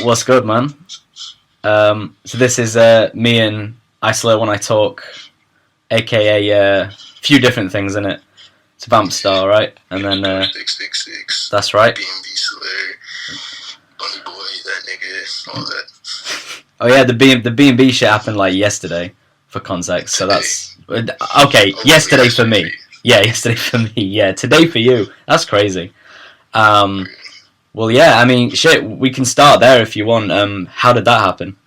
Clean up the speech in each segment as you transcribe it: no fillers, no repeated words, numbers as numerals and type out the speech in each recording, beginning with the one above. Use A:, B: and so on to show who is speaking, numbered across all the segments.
A: What's good, man? So this is me and Islurwhenitalk, aka a few different things in it. It's Vamp Star, right? And then
B: 666.
A: that's right.
B: BNB Slayer, Bunny Boy, that nigga, all that.
A: Oh yeah, the B&B shit happened like yesterday, for context. So that's okay. Yesterday for me. Yeah, yesterday for me. Yeah, today for you. That's crazy. Well, yeah. I mean, shit. We can start there if you want. How did that happen?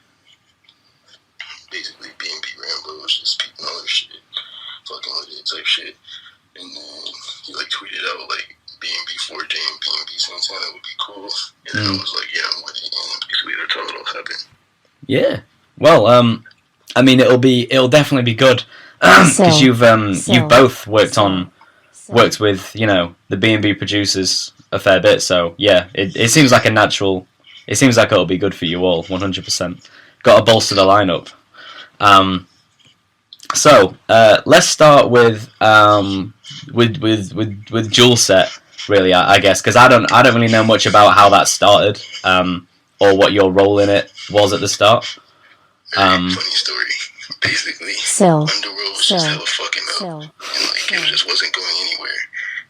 B: Basically, BNB Rambo was just peeping all this shit, fucking with it type shit. And then he like tweeted out like BNB 4J and BNB Santana would be cool. And then I was like, yeah, I'm with it. And basically that's how it all happened.
A: Yeah. Well, I mean, it'll definitely be good because you've both worked with the B&B producers a fair bit. So yeah, it seems like a natural. It seems like it'll be good for you all, 100%. Got to bolster the lineup. So let's start with Dual Set, really, I guess, because I don't really know much about how that started, or what your role in it was at the start.
B: Funny story. Basically, Underworld was just hella fucking up, and like it just wasn't going anywhere.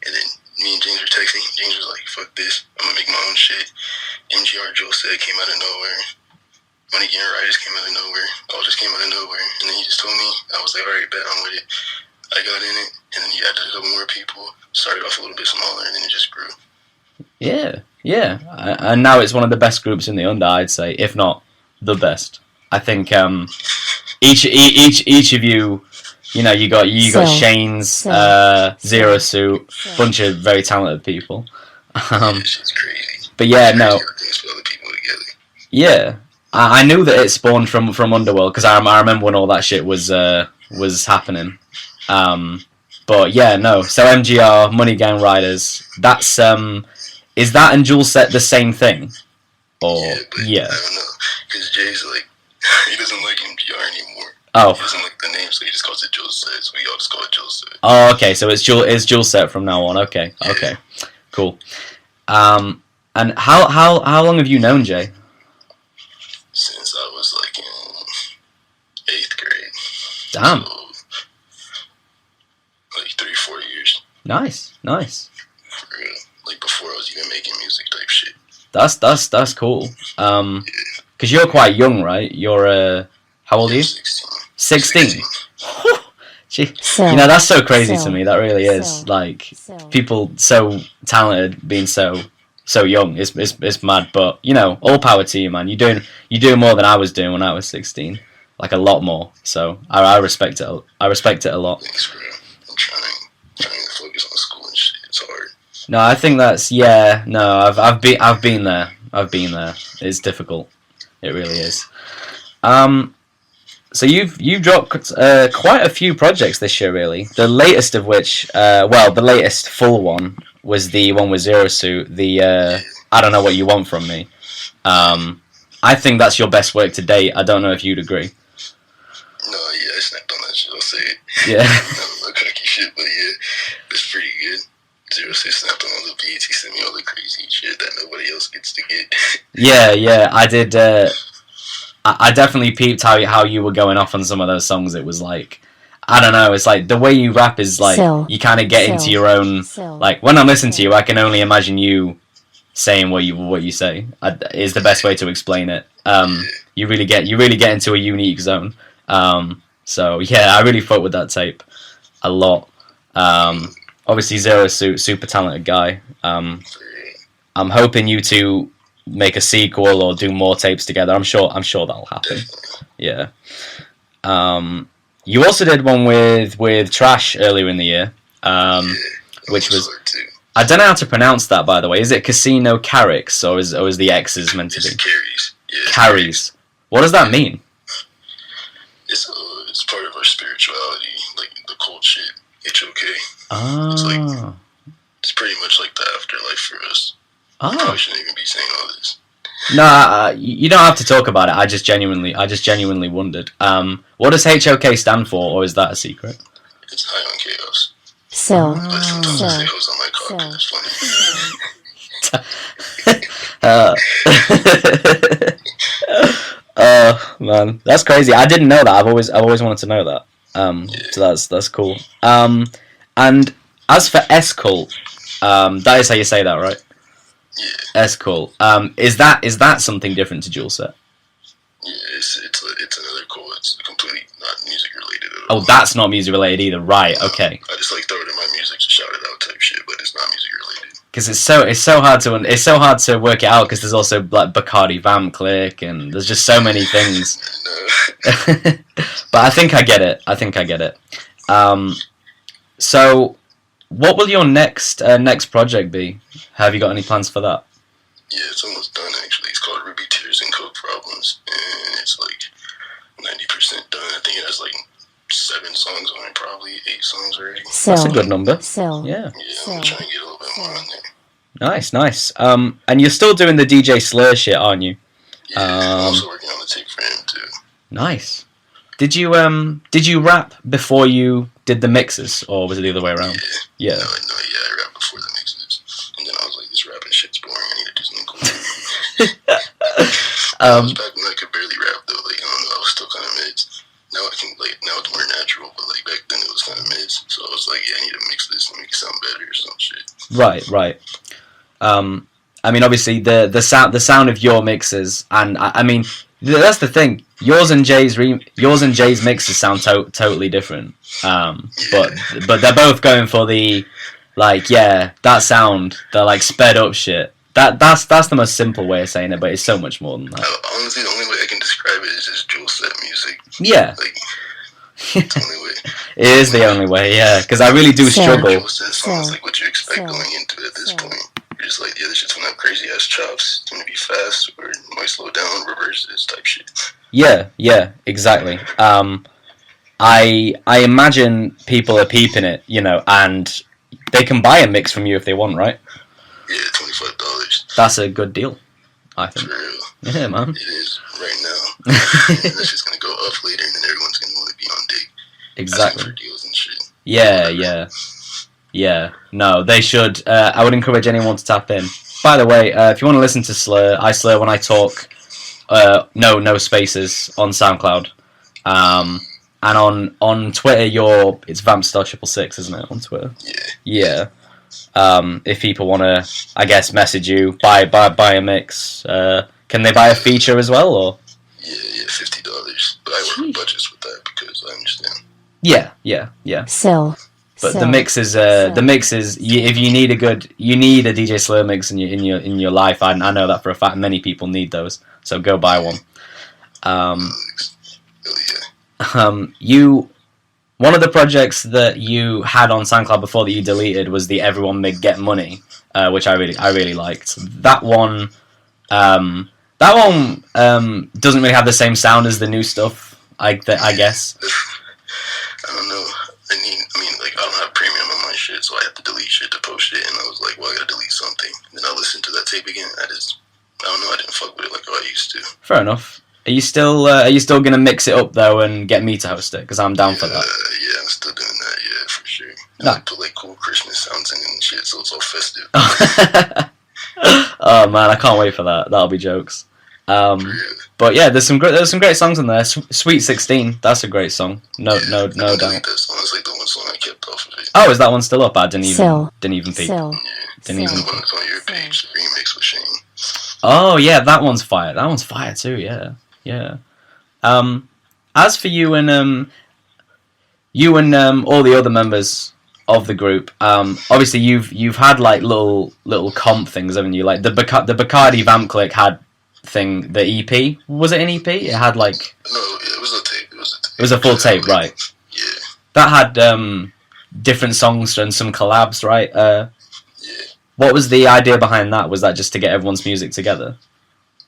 B: And then me and James were texting. James was like, "Fuck this, I'm gonna make my own shit." MGR Joel said came out of nowhere. Money Getting Riders came out of nowhere. All just came out of nowhere. And then he just told me, I was like, alright, bet, I'm with it. I got in it, and then he added a couple more people. Started off a little bit smaller, and then it just grew.
A: Yeah. And now it's one of the best groups in the under, I'd say, if not the best. I think each of you, you got Shane's, Zero Suit, bunch of very talented people.
B: Shit's crazy.
A: But yeah, no.
B: Other people together.
A: Yeah. I knew that it spawned from Underworld because I remember when all that shit was happening. But yeah, no. So MGR, Money Gang Riders. That's is that and Dual Set the same thing? Or
B: yeah. I don't know, because Jay's like he doesn't like MGR anymore.
A: Oh.
B: He doesn't like the name, so he just calls it Dual Set. So we all just call it Dual Set.
A: Oh, okay. So it's Dual Set from now on. Okay. Yeah. Okay. Cool. And how long have you known Jay?
B: Since I was like in 8th grade.
A: Damn.
B: So, like 3-4 years.
A: Nice.
B: For real. Like before I was even making music type shit.
A: That's cool. Because you're quite young, right? You're how old are you? 16. Gee, that's so crazy to me. That really is. Like people so talented being so young. It's mad, but all power to you, man. You're doing more than I was doing when I was 16, like a lot more. So I respect it. I respect it a lot.
B: Thanks, bro. I'm trying to focus on school and shit. It's hard.
A: No, I think that's No, I've been there. It's difficult. It really is. So you've dropped quite a few projects this year, really. The latest of which, the latest full one was the one with Zero Suit. The I Don't Know What You Want From Me. I think that's your best work to date. I don't know if you'd agree.
B: No, yeah, I snapped on that shit. I'll say it.
A: Yeah.
B: No cocky shit, but yeah, it's pretty good. Zero Suit snapped on all the beats. He sent me all the crazy shit that nobody else gets to get.
A: Yeah, I did. I definitely peeped how you were going off on some of those songs. It was like, I don't know, it's like the way you rap is like, you kind of get into your own, like, when I'm listening to you, I can only imagine you saying what you say, is the best way to explain it. You really get into a unique zone. So yeah, I really fuck with that tape a lot. Obviously Zero Suit, super talented guy. I'm hoping you two make a sequel or do more tapes together. I'm sure that'll happen. Yeah. You also did one with Trash earlier in the year, which was, I don't know how to pronounce that, by the way. Is it Casino Carrix or is the X's meant to be?
B: Carries. Yeah,
A: Carries. What does that mean?
B: It's part of our spirituality, like the cult shit. HOK.
A: Oh.
B: It's like it's pretty much like the afterlife for us.
A: Oh.
B: I probably shouldn't even be saying all this.
A: No, you don't have to talk about it. I just genuinely wondered. What does HOK stand for, or is that a secret?
B: It's High on Chaos.
C: So.
B: But sometimes I say hoes on my cock because it's funny.
A: man, that's crazy. I didn't know that. I've always wanted to know that. So that's cool. And as for S-Cult, that is how you say that, right?
B: Yeah.
A: S-Cult. Is that something different to Dual Set?
B: Yeah, it's another cult. It's completely not music related at all.
A: Oh, that's not music related either, right? Okay.
B: I just like throw it in my music to shout it out type shit, but it's not music related.
A: Because it's so hard to work it out because there's also like Bacardi Vamp Click and there's just so many things. But I think I get it. So, what will your next project be? Have you got any plans for that?
B: Yeah, it's almost done actually. It's called Ruby Tears and Coke Problems, and it's like 90% done. I think it has like 7 songs on it, probably 8 songs already.
A: That's a good number.
B: Yeah, I'm trying to get a little bit more on there.
A: Nice. And you're still doing the DJ Slur shit, aren't you?
B: Yeah, I'm also working on the tape for him too.
A: Nice. Did you rap before you did the mixes, or was it the other way around?
B: Yeah. No, I rapped before the mixes, and then I was like, this rapping shit's boring. I need to do something cool. I was back when I could barely rap though. Like I don't know, I was still kind of mids. Now I can now it's more natural, but like back then it was kind of mids. So I was like, yeah, I need to mix this and make it sound better or some shit.
A: Right. I mean, obviously the sound of your mixes, and I mean that's the thing. Yours and Jay's mixes sound totally different. But they're both going for the that sound, the like sped up shit. That's the most simple way of saying it, but it's so much more than that.
B: Honestly, the only way I can describe it is just Dual Set music.
A: Yeah.
B: Like, it's the only way.
A: It is the only way, yeah. Because I really do struggle.
B: Dual Set songs like what you expect going into it at this point. You're just like, yeah, this shit's gonna have crazy ass chops. It's gonna be fast, or it might slow down, reverse this type shit.
A: Yeah, exactly. I imagine people are peeping it, and they can buy a mix from you if they want, right?
B: Yeah, $25.
A: That's a good deal, I think.
B: For real.
A: Yeah, man.
B: It is right now. And that's just gonna go up later, and then everyone's gonna want to be on dig.
A: Exactly.
B: For deals and shit.
A: Yeah. No, they should. I would encourage anyone to tap in. By the way, if you want to listen to Slur, I slur when I talk. No spaces on SoundCloud. And on Twitter, it's Vampstar666, isn't it, on Twitter?
B: Yeah.
A: If people want to, I guess, message you, buy a mix, can they buy a feature as well, or?
B: Yeah, $50. But I work with budgets with that because I understand.
A: Yeah. But the mix is if you need a DJ Slur mix in your life. I know that for a fact. Many people need those, so go buy one. One of the projects that you had on SoundCloud before that you deleted was the Everyone Get Money, which I really liked. That one doesn't really have the same sound as the new stuff. I guess.
B: I don't know. I mean, like I don't have premium on my shit, so I have to delete shit to post it. And I was like, well, I gotta delete something. And then I listened to that tape again. I don't know. I didn't fuck with it like I used to.
A: Fair enough. Are you still gonna mix it up though and get me to host it? Because I'm down for that.
B: Yeah, I'm still doing that. Yeah, for sure. I like put like cool Christmas sounds in and shit, so it's all festive.
A: Oh man, I can't wait for that. That'll be jokes. But yeah, there's some great songs in there. Sweet 16, that's a great song. No doubt.
B: That song is like the one song I kept off of it.
A: Oh, is that one still up? I didn't even peep.
B: Yeah. Didn't even one that's on your page, the remix with Shane.
A: Oh yeah, that one's fire. That one's fire too. Yeah. As for you and all the other members of the group, obviously you've had like little comp things, haven't you? Like the Bacardi Vamp Click had thing, the EP. Was it an EP? It had like
B: no, it was a tape.
A: It was a full tape, right?
B: Yeah.
A: That had different songs and some collabs, right?
B: Yeah.
A: What was the idea behind that? Was that just to get everyone's music together?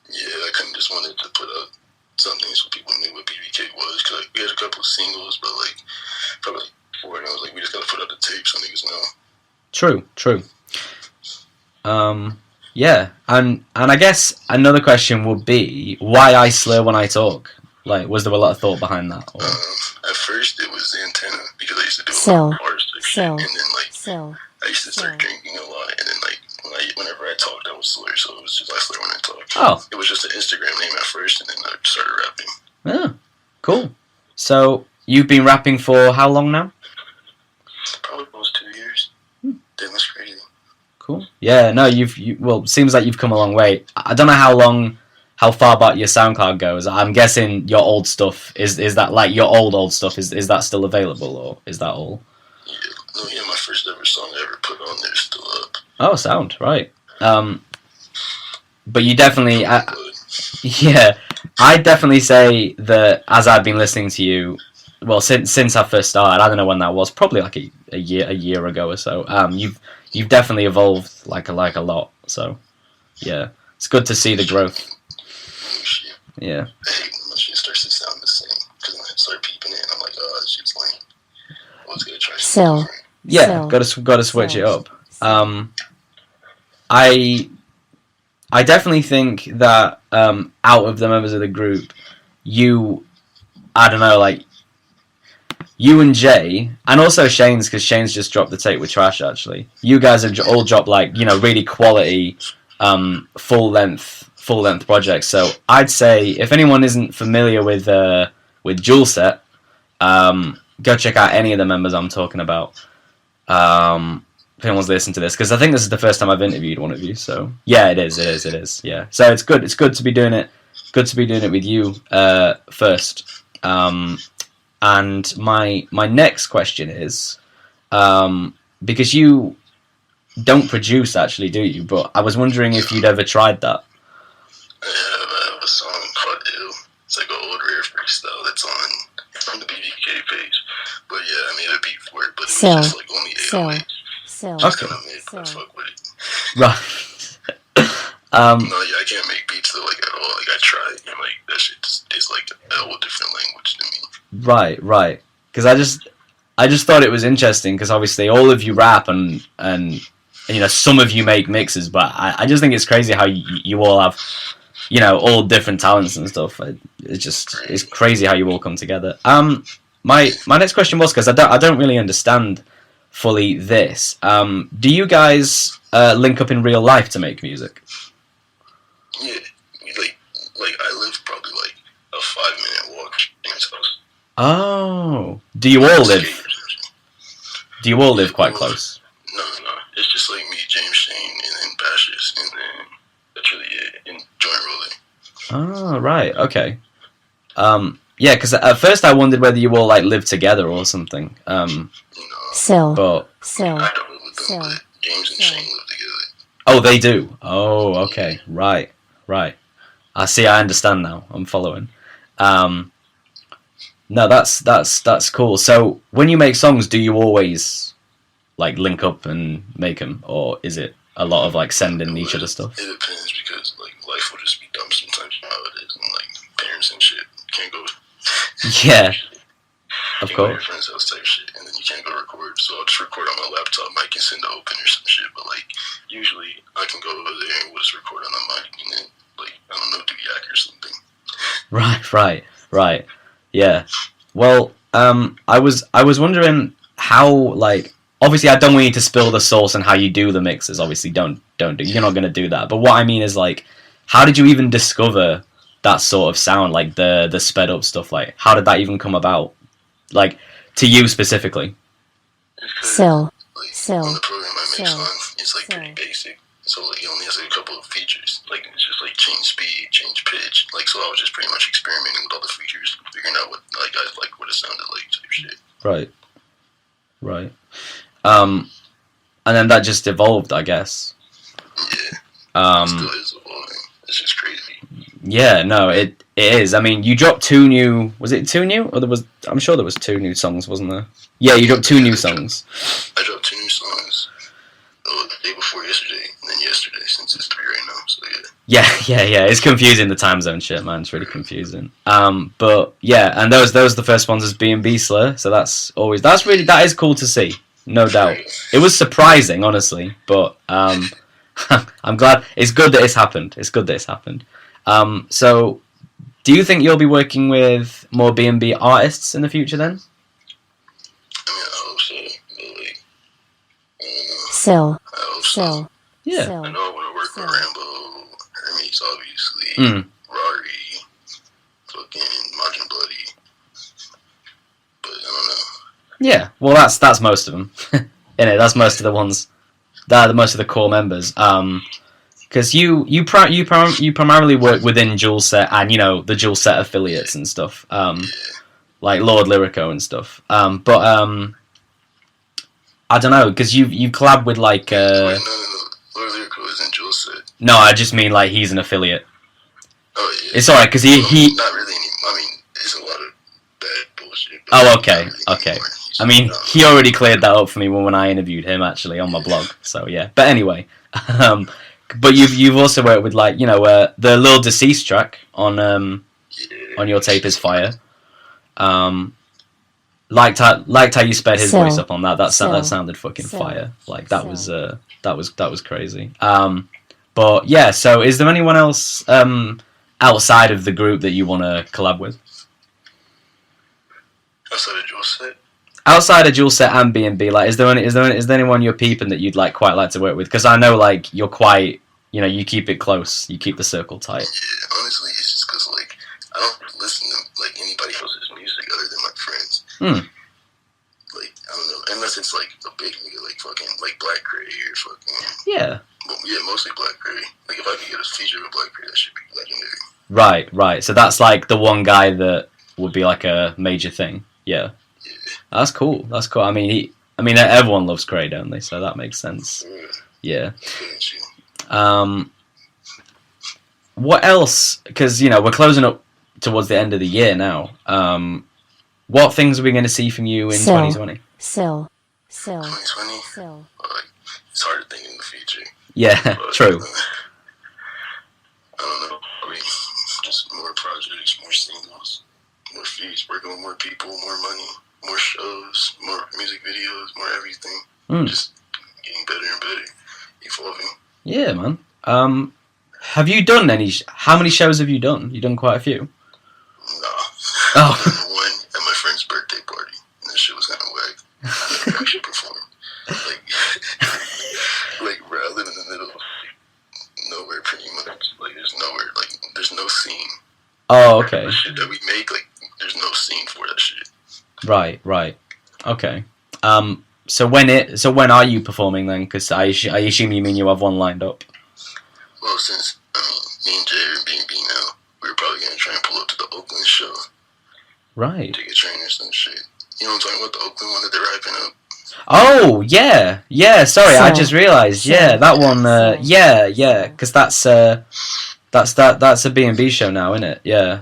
B: Yeah, I kind of just wanted to put out something so people knew what BBK was. Cause like, we had a couple of singles, but like probably 4, and I was like, we just gotta put out the tape so niggas know.
A: True. Yeah, and I guess another question would be why I slur when I talk. Like, was there a lot of thought behind that? Or?
B: At first, it was the antenna because I used to do a lot of bars type shit, and then like I used to start drinking a lot, and then like whenever I talked, I was slur, so it was just I slur when I talk.
A: Oh,
B: it was just an Instagram name at first, and then I started rapping.
A: Oh, cool. So you've been rapping for how long now?
B: Probably almost 2 years. Damn, that's crazy.
A: Cool. Yeah, no, well, seems like you've come a long way. I don't know how far back your SoundCloud goes. I'm guessing your old stuff is that like your old stuff is that still available, or is that all?
B: Yeah, my first ever song I ever put on there is still up.
A: Oh, sound right. But you definitely, yeah, I'd definitely say that as I've been listening to you, well, since I first started, I don't know when that was, probably like a year ago or so. You've definitely evolved like a lot. So yeah, it's good to see the growth. Yeah.
B: Hey, my shit starts to sound the same because I start peeping it, and I'm like, oh, it's just lame. I was gonna try something different.
A: Yeah, gotta switch it up. I definitely think that out of the members of the group, I don't know, like you and Jay, and also Shane's, because Shane's just dropped the tape with Trash. Actually, you guys have all dropped like really quality full length projects. So I'd say if anyone isn't familiar with Jewel Set, go check out any of the members I'm talking about. If anyone's listened to this, because I think this is the first time I've interviewed one of you. So yeah, it is. Yeah, so it's good to be doing it. Good to be doing it with you first. And my next question is, because you don't produce actually, do you? But I was wondering if you'd ever tried that.
B: I have a song called Ill. It's like an old rare freestyle that's on the BBK page. But yeah, I made a beat for it, but it was just like only 808.
A: Okay.
B: But fuck with it.
A: Right.
B: No, yeah, I can't make beats though, like at all. Like I tried, and like that shit is like a whole different language to me.
A: Right. Because I just thought it was interesting because obviously all of you rap and some of you make mixes, but I just think it's crazy how you all have all different talents and stuff. It's crazy how you all come together. My next question was, because I don't really understand fully this. Do you guys link up in real life to make music?
B: Yeah, like I live probably like a 5-minute walk from his house.
A: Oh, do you all live? Do you all live quite close?
B: No, it's just like me, James, Shane, and then Bashes, and then that's really it. And joint rolling.
A: Oh, right, okay. Yeah, because at first I wondered whether you all like live together or something. But
B: I don't live with them, but James and Shane live together.
A: Oh, they do. Oh, okay, right. I see. I understand now. I'm following. No, that's cool. So when you make songs, do you always like link up and make them, or is it a lot of like sending each other stuff?
B: It depends, because like life will just be dumb sometimes nowadays, and like parents and shit can't go.
A: Yeah, of course.
B: Go to your friend's house type shit, and then you can't go record. So I'll just record on my laptop mic and send to open or some shit. But like usually I can go over there and we'll just record on the mic, and then like I don't know, do yak or something.
A: Right. Yeah. Well, I was wondering how, like, obviously I don't want you to spill the sauce on how you do the mixes. Obviously, don't do. You're not gonna do that. But what I mean is, like, how did you even discover that sort of sound, like the sped up stuff? Like, how did that even come about? Like, to you specifically.
B: On the program I make songs, it's like pretty basic. So like it only has like a couple of features. Like it's just like change speed, change pitch. Like so I was just pretty much experimenting with all the features, figuring out what what it sounded like type shit.
A: Right. And then that just evolved, I guess.
B: Yeah. It still is evolving. It's just crazy.
A: Yeah, no, it is. I mean, you dropped 2 new. Was it 2 new? Or I'm sure there was 2 new songs, wasn't there? Yeah, you dropped 2 new songs.
B: I dropped 2 new songs. The day before yesterday, and then yesterday, since it's 3 right now. So
A: Yeah. It's confusing, the time zone shit, man. It's really confusing. But yeah, and those the first ones as B&B Slur. So that is cool to see, no doubt. It was surprising, honestly, but I'm glad. It's good that it's happened. So, do you think you'll be working with more B&B artists in the future then?
B: I mean, I hope so. But I hope
A: so. Yeah.
B: I know I want to work with Rambo, Hermes, obviously, Rari, fucking Majin
A: Yeah, well, that's most of them. That's most of the ones. That most of the core members. Because you primarily work within Dual Set and the Dual Set affiliates and stuff. Like Lord Lyrico and stuff. But I don't know, because you collab with like.
B: No. Lord Lyrico isn't Dual Set.
A: No, I just mean like he's an affiliate.
B: Oh yeah.
A: It's alright because he.
B: Not really. I mean, there's a lot of bad bullshit.
A: Oh, okay, okay. I mean, he already cleared that up for me when I interviewed him actually on my blog. So yeah. But anyway, but you've also worked with like the Lil Deceased track on your tape is fire. Liked how you sped his voice up on that. That sounded fucking fire. Like that was crazy. But yeah. So is there anyone else outside of the group that you want to collab with?
B: Outside of Dual Set?
A: Outside of Dual Set and B&B, like, is there anyone you're peeping that you'd quite like to work with? Because I know like you're quite, you keep it close, you keep the circle tight.
B: Yeah, honestly, it's just because like I don't listen to like anybody else's music other than my friends. Like I don't know, unless it's like a big nigga like fucking like Black Gray or fucking.
A: Yeah.
B: Well, yeah, mostly Black Gray. Like if I could get a feature with Black Gray, that should be legendary.
A: Right. So that's like the one guy that would be like a major thing. Yeah. That's cool. I mean, everyone loves Cray, don't they? So that makes sense. Yeah. What else? Because we're closing up towards the end of the year now. What things are we going to see from you in 2020?
B: 2020. It's hard to think in the future.
A: Yeah,
B: but,
A: true.
B: I don't know. Just more projects, more singles, more feats, working with more people, more money. More shows, more music videos, more everything. Just getting better and better, evolving.
A: Yeah, man. Have you done any? How many shows have you done? You done quite a few.
B: Nah.
A: Oh.
B: I done one at my friend's birthday party, and that shit was kind of whack. I never actually performed. Like, bro, I live in the middle of nowhere, pretty much. Like, there's nowhere. Like, there's no scene.
A: Oh, okay.
B: The shit that we make, like, there's no scene for that shit.
A: Right. Okay. So when are you performing then? Because I assume you mean you have one lined up.
B: Well, since me and Jay are B&B now, we're probably gonna try and pull up to the Oakland show.
A: Right.
B: Take a train or some shit. You know what I'm talking about? The Oakland one that they're hyping up.
A: Oh yeah. Sorry, I just realised. Yeah, that one. Yeah. Because that's a B&B show now, isn't it? Yeah.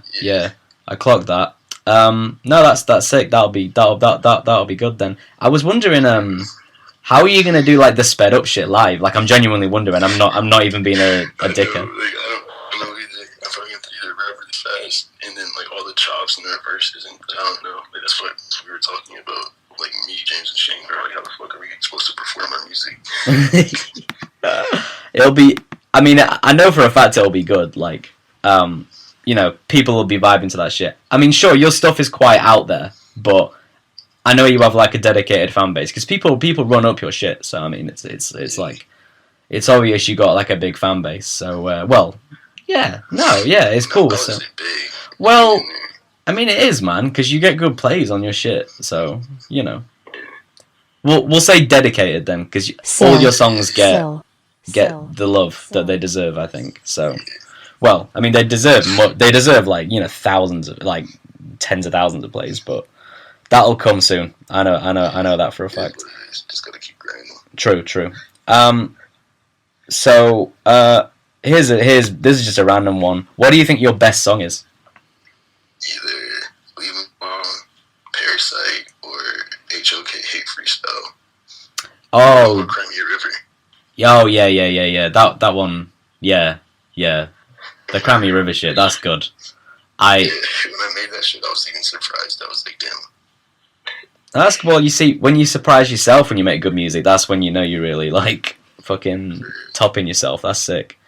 A: I clocked that. No, that's sick. That'll be good then. I was wondering, how are you gonna do like the sped up shit live? Like, I'm genuinely wondering. I'm not even being a dickhead.
B: I don't know either. I probably have to either rap really fast and then like all the chops and their verses, and I don't know. Like that's what we were talking about. Like me, James, and Shane. Or like how the fuck are we supposed to perform our music?
A: It'll be. I mean, I know for a fact it'll be good. Like, people will be vibing to that shit. I mean, sure, your stuff is quite out there, but I know you have like a dedicated fan base because people run up your shit. So I mean, it's like it's obvious you got like a big fan base. So it's cool. So well, I mean, it is, man, because you get good plays on your shit. So we'll say dedicated then, because all your songs get the love that they deserve. I think so. Well, I mean, they deserve like thousands of like tens of thousands of plays, but that'll come soon. I know that for a fact.
B: Just gotta keep grinding.
A: True. So here's this is just a random one. What do you think your best song is?
B: Either Leave 'Em On, Parasite, or HOK Hate Freestyle.
A: Oh.
B: Or Crimea River.
A: Oh yeah. That one. Yeah. The Crimea River shit, that's good.
B: When I made that shit, I was even surprised. I was like, damn.
A: That's well, you see, when you surprise yourself when you make good music, that's when you know you really like fucking topping yourself. That's sick.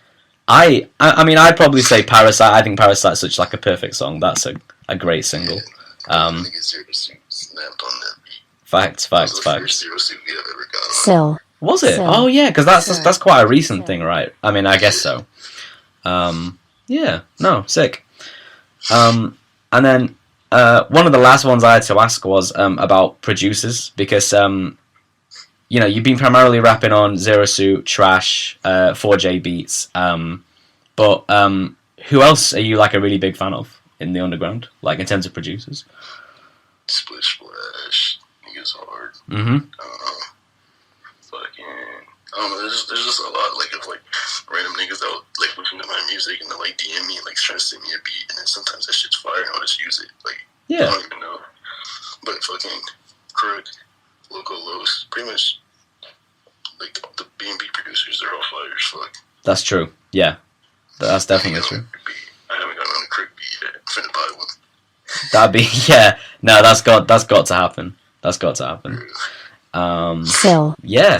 A: I mean, I'd probably say Parasite. I think Parasite's such like a perfect song. That's a great single. Facts.
B: So
A: was it? Oh yeah, because that's quite a recent thing, right? I mean, I guess so. Yeah, no, sick. And then one of the last ones I had to ask was about producers, because you know, you've been primarily rapping on Zero Suit, Trash, 4J Beats, but who else are you like a really big fan of in the underground, like in terms of producers?
B: Split Splash, niggas hard. Fucking, I don't know. There's just a lot like of like random niggas that would, like listen to my music and they like DM me and like trying to send me a beat, and then sometimes that shit's fire and I'll just use it. Like,
A: yeah,
B: I don't even know. But fucking Crook, Loco Los, pretty much like the B&B producers, they're all fire as fuck.
A: That's true. Yeah, that's definitely true.
B: I haven't gotten on a Crook beat yet. I'm finna buy one.
A: That'd be, yeah. No, that's got to happen. That's got to happen. Yeah.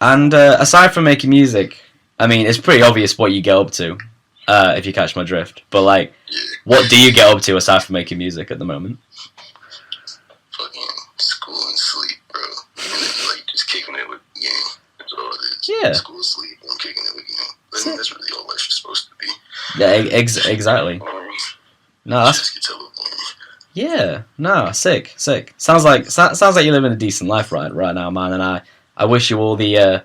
A: And aside from making music, I mean, it's pretty obvious what you get up to, if you catch my drift. But like, what do you get up to aside from making music at the moment?
B: Fucking school and sleep, bro. And then, like, just kicking it with game. That's all it is.
A: Yeah.
B: School, sleep, and kicking it with game. I mean, that's really all life is supposed to be.
A: Yeah, exactly. No, that's... Yeah, no, sick. Sounds like you're living a decent life right now, man. And I wish you all the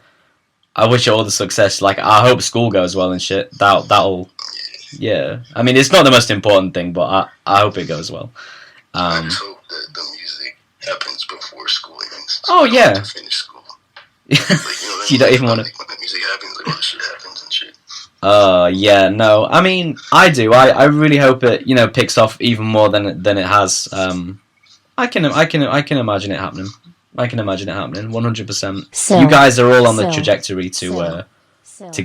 A: success. Like, I hope school goes well and shit. That'll yeah. I mean, it's not the most important thing, but I hope it goes well.
B: I just hope that the music happens before school ends.
A: So I don't have
B: to finish school. Like, you know what I
A: you don't even want to.
B: Like, when the music happens, like all the shit happens and shit.
A: Yeah, no. I mean, I do. I really hope it, you know, picks off even more than it has. I can imagine it happening. 100%. You guys are all on the trajectory to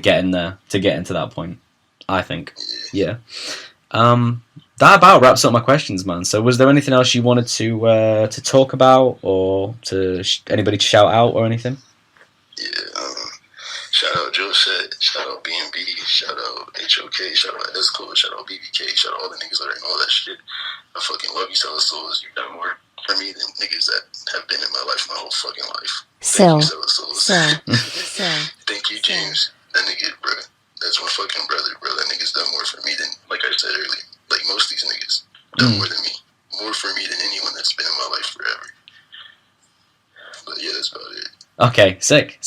A: get in there, to get into that point, I think. Yeah. That about wraps up my questions, man. So was there anything else you wanted to talk about, or to anybody to shout out or anything?
B: Yeah, shout out Joe Set, shout out B&B, shout out HOK, shout out Esco, shout out BBK, shout out all the niggas that are in all that shit. I fucking love you, Stella Souls. You've done more for me than niggas that have been in my life my whole fucking life. Thank you, Stella Souls. Thank you, James. That nigga, bro. That's my fucking brother, bro. That nigga's done more for me than, like I said earlier, like most of these niggas done more than me. More for me than anyone that's been in my life forever. But yeah, that's about it.
A: Okay, sick.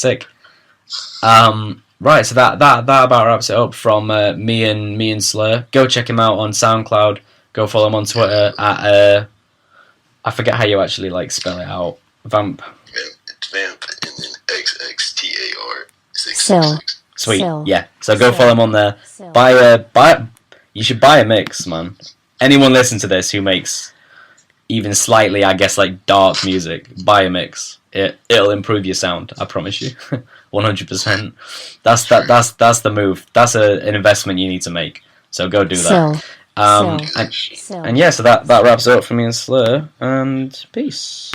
A: Right, so that about wraps it up from me and Slur. Go check him out on SoundCloud. Go follow him on Twitter at I forget how you actually like spell it out. Vamp.
B: It's Vamp and then XXTAR666.
A: Sweet, yeah. So go follow him on there. Buy. You should buy a mix, man. Anyone listen to this who makes even slightly, I guess, like dark music, buy a mix. It'll improve your sound. I promise you, 100%. That's the move. That's an investment you need to make. So go do that. And yeah, so that wraps it up for me and Slur. And peace.